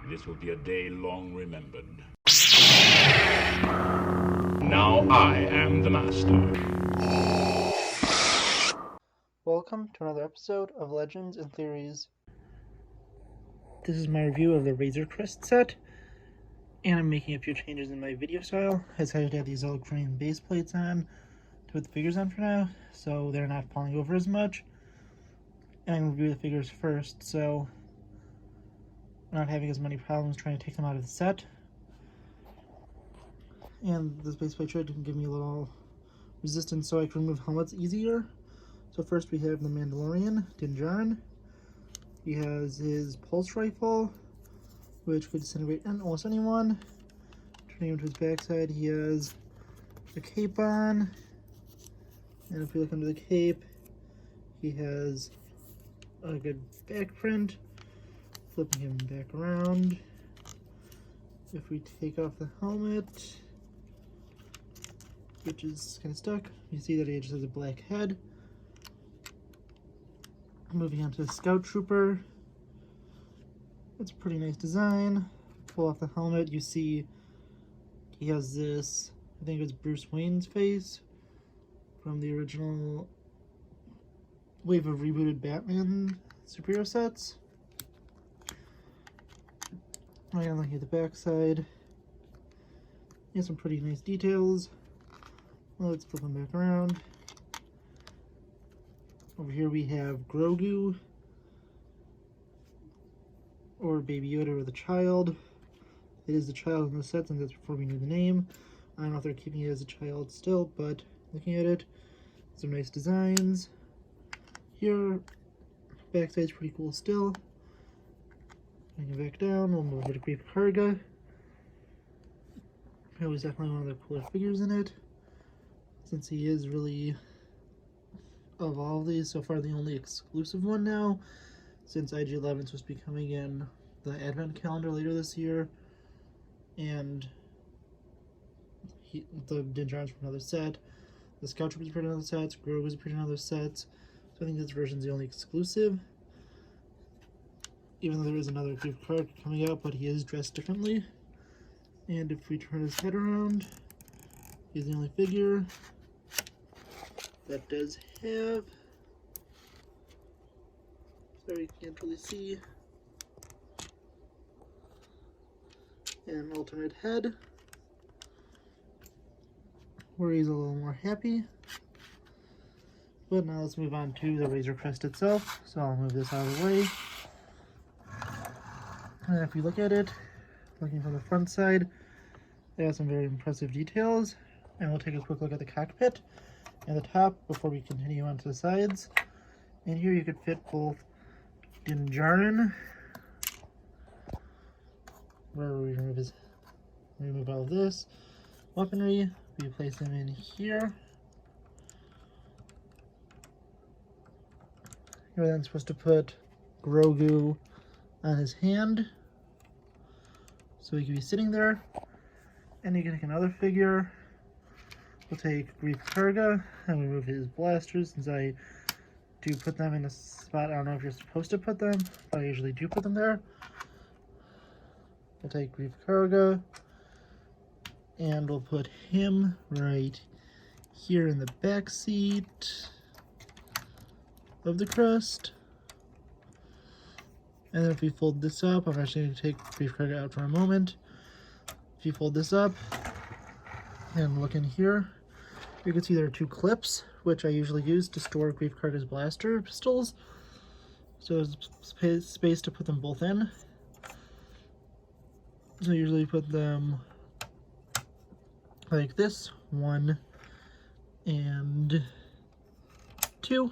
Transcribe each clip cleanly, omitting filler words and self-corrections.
This will be a day long remembered. Now I am the master. Welcome to another episode of Legends and Theories. This is my review of the Crest set, and I'm making a few changes in my video style. I decided to have these old crane base plates on to put the figures on for now, so they're not falling over as much. And I'm going to review the figures first, so I'm not having as many problems trying to take them out of the set. And this base plate should give me a little resistance so I can remove helmets easier. So first we have the Mandalorian, Din Djarin. He has his pulse rifle, which could disintegrate almost anyone. Turning him to his backside, he has a cape on. And if we look under the cape, he has a good back print. Flipping him back around. If we take off the helmet, which is kind of stuck, you see that he just has a black head. Moving on to the Scout Trooper. It's a pretty nice design. Pull off the helmet, you see he has this, I think it's Bruce Wayne's face from the original wave of rebooted Batman superhero sets. Right on, looking at the back side, he has some pretty nice details. Well, let's flip him back around. Over here we have Grogu, or Baby Yoda, or the child. It is the child in the set since that's before we knew the name. I don't know if they're keeping it as a child still, but looking at it, some nice designs. Here, backside's pretty cool still. Bring it back down, we'll move over to Grief Karga. That was definitely one of the cooler figures in it, since he is really, of all of these, so far the only exclusive one now, since IG-11 is supposed to be coming in the advent calendar later this year, and the Din Djarin's from another set, the Scout Trooper's from another set, Grogu's from another set, so I think this version's the only exclusive, even though there is another Grief Karga coming out, but he is dressed differently. And if we turn his head around, he's the only figure that does have, sorry you can't really see, an alternate head where he's a little more happy. But now let's move on to the Crest itself, so I'll move this out of the way. And if we look at it, looking from the front side, it has some very impressive details. And we'll take a quick look at the cockpit and the top before we continue on to the sides. And here you could fit both Din Djarin, where we remove all of this weaponry, we place them in here. You're then supposed to put Grogu on his hand, so he can be sitting there. And you can take another figure. We'll take Grief Karga and remove his blasters, since I do put them in a spot. I don't know if you're supposed to put them, but I usually do put them there. We'll take Grief Karga and we'll put him right here in the back seat of the Crest. And then if we fold this up, I'm actually going to take Grief Karga out for a moment. If you fold this up and look in here, you can see there are two clips, which I usually use to store Grief Karga's blaster pistols. So there's space to put them both in. So I usually put them like this, 1 and 2.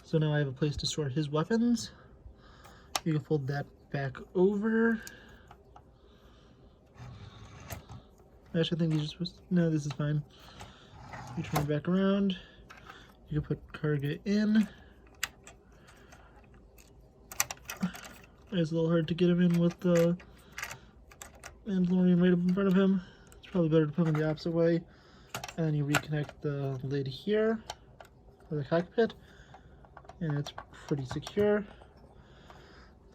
So now I have a place to store his weapons. You can fold that back over. Actually, I think these are supposed to, no, this is fine. You turn it back around. You can put Karga in. It's a little hard to get him in with the Mandalorian right up in front of him. It's probably better to put him the opposite way. And then you reconnect the lid here for the cockpit. And it's pretty secure.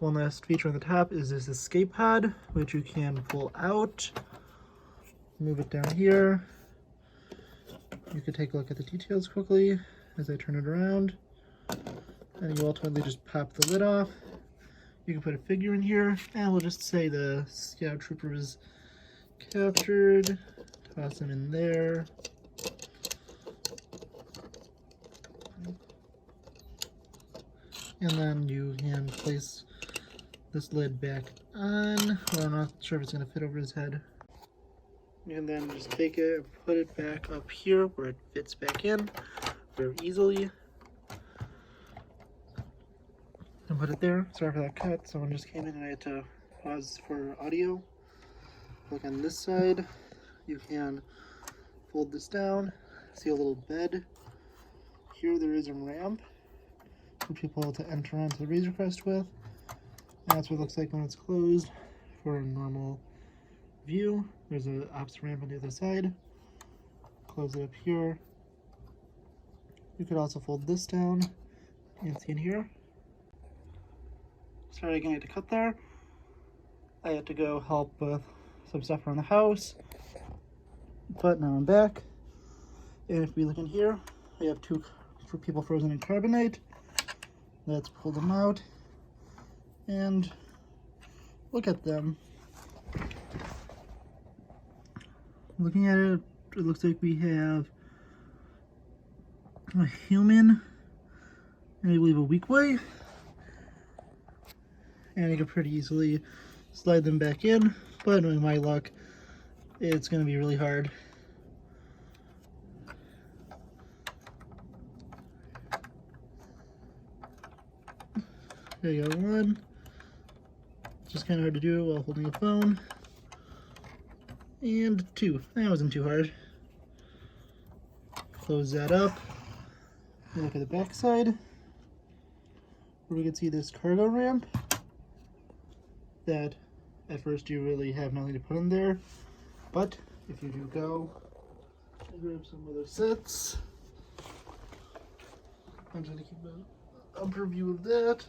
One last feature on the top is this escape pod, which you can pull out, move it down here. You can take a look at the details quickly as I turn it around, and you ultimately just pop the lid off. You can put a figure in here, and we'll just say the scout trooper was captured. Toss him in there. And then you can place this lid back on. Well, I'm not sure if it's going to fit over his head. And then just take it and put it back up here where it fits back in very easily. And put it there. Sorry for that cut. Someone just came in and I had to pause for audio. Look on this side. You can fold this down. See a little bed. Here there is a ramp for people to enter onto the Razor Crest with. And that's what it looks like when it's closed for a normal view. There's an opposite ramp on the other side. Close it up here. You could also fold this down and see in here. Sorry again, I had to cut there. I had to go help with some stuff around the house, but now I'm back. And if we look in here, we have two for people frozen in carbonite. Let's pull them out and look at them. Looking at it, it looks like we have a human and I believe a weak way. And you can pretty easily slide them back in, but knowing my luck, it's going to be really hard. There you go, one. It's just kind of hard to do while holding a phone. And two. That wasn't too hard. Close that up. Look at the back side, where we can see this cargo ramp that at first you really have nothing to put in there, but if you do go and grab some other sets, I'm trying to keep an upper view of that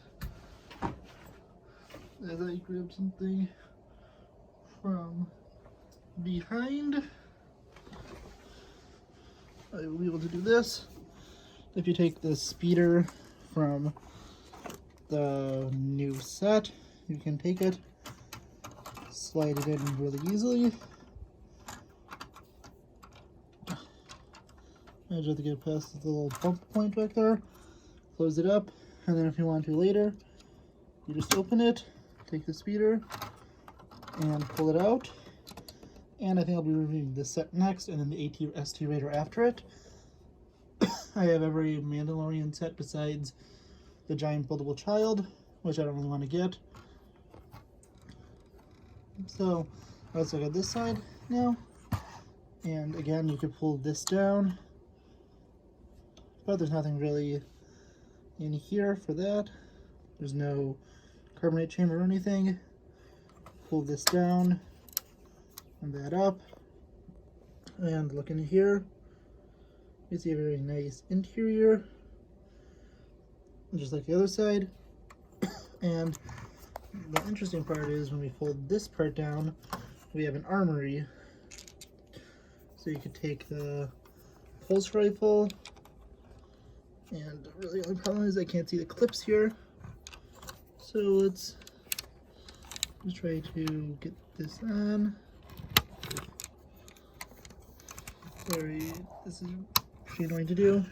as I grab something from behind. I will be able to do this. If you take the speeder from the new set, you can take it, slide it in really easily. I just have to get past the little bump point back there, close it up, and then if you want to later, you just open it, take the speeder, and pull it out. And I think I'll be reviewing this set next, and then the AT-ST Raider after it. I have every Mandalorian set besides the giant buildable child, which I don't really want to get. So let's look at this side now. And again, you could pull this down, but there's nothing really in here for that. There's no carbonate chamber or anything. Pull this down and that up, and look in here. You see a very nice interior, just like the other side. And the interesting part is when we fold this part down, we have an armory. So you could take the pulse rifle, and really the only problem is I can't see the clips here. So let's just try to get this on. Sorry, this is pretty annoying to do.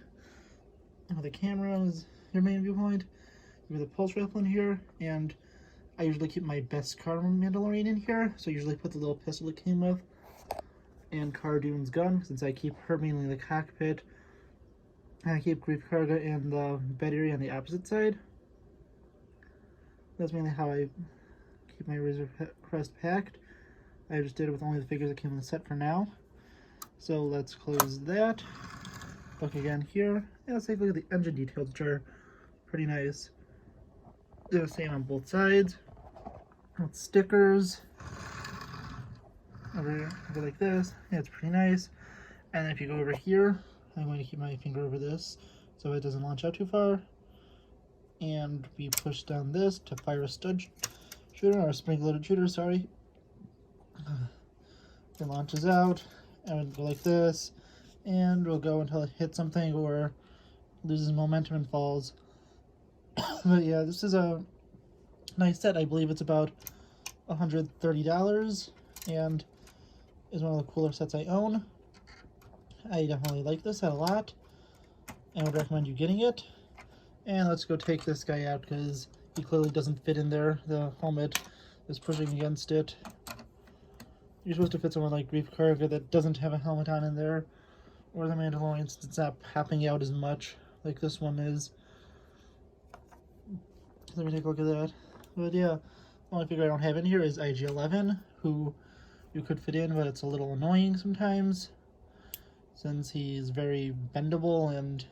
Now the camera is your main viewpoint. You have the pulse rifle in here, and I usually keep my best car Mandalorian in here, so I usually put the little pistol it came with, and Cara Dune's gun, since I keep her mainly in the cockpit, and I keep Grief Karga and the bed area on the opposite side. That's mainly how I keep my Razor Crest packed. I just did it with only the figures that came in the set for now. So let's close that. Look again here, and let's take a look at the engine details, which are pretty nice. They're the same on both sides. With stickers over like this. Yeah, it's pretty nice. And then if you go over here, I'm going to keep my finger over this so it doesn't launch out too far. and we push down this to fire a stud shooter, or a spring-loaded shooter, sorry. It launches out, and we'll go like this, and we'll go until it hits something or loses momentum and falls. But yeah, this is a nice set. I believe it's about $130, and is one of the cooler sets I own. I definitely like this set a lot, and would recommend you getting it. And let's go take this guy out because he clearly doesn't fit in there. The helmet is pushing against it. You're supposed to fit someone like Grief Karga that doesn't have a helmet on in there, or the Mandalorian, since it's not popping out as much like this one is. Let me take a look at that. But yeah, the only figure I don't have in here is IG-11, who you could fit in, but it's a little annoying sometimes, since he's very bendable and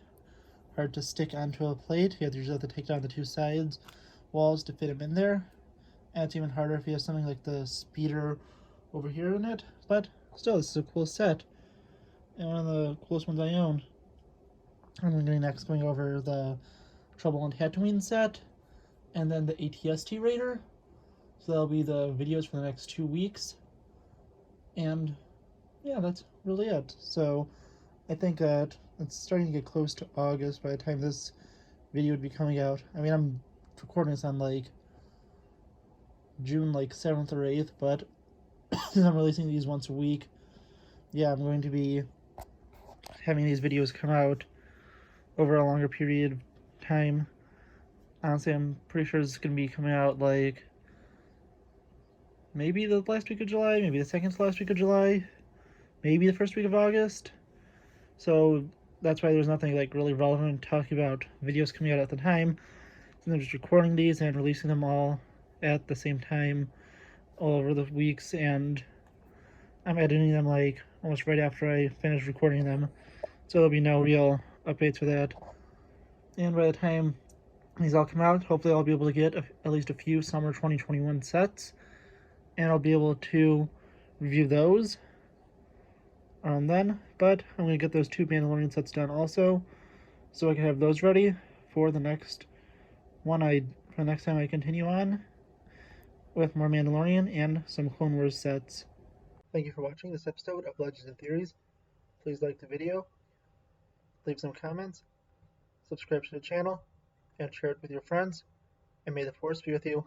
hard to stick onto a plate. You usually have to take down the two sides walls to fit him in there. And it's even harder if you have something like the speeder over here in it. But still, this is a cool set, and one of the coolest ones I own. I'm going to be next going over the Trouble on Tatooine set, and then the ATST Raider. So that'll be the videos for the next 2 weeks. And yeah, that's really it. So I think that it's starting to get close to August by the time this video would be coming out. I mean, I'm recording this on like June 7th or 8th, but since I'm releasing these once a week, yeah, I'm going to be having these videos come out over a longer period of time. Honestly, I'm pretty sure it's going to be coming out like maybe the last week of July, maybe the second to last week of July, maybe the first week of August. So that's why there's nothing like really relevant talking about videos coming out at the time. So I'm just recording these and releasing them all at the same time all over the weeks, and I'm editing them like almost right after I finish recording them. So there'll be no real updates for that. And by the time these all come out, hopefully I'll be able to get at least a few summer 2021 sets, and I'll be able to review those around then. But I'm going to get those 2 Mandalorian sets done also, so I can have those ready for the next one. For the next time I continue on with more Mandalorian and some Clone Wars sets. Thank you for watching this episode of Legends and Theories. Please like the video, leave some comments, subscribe to the channel, and share it with your friends, and may the Force be with you.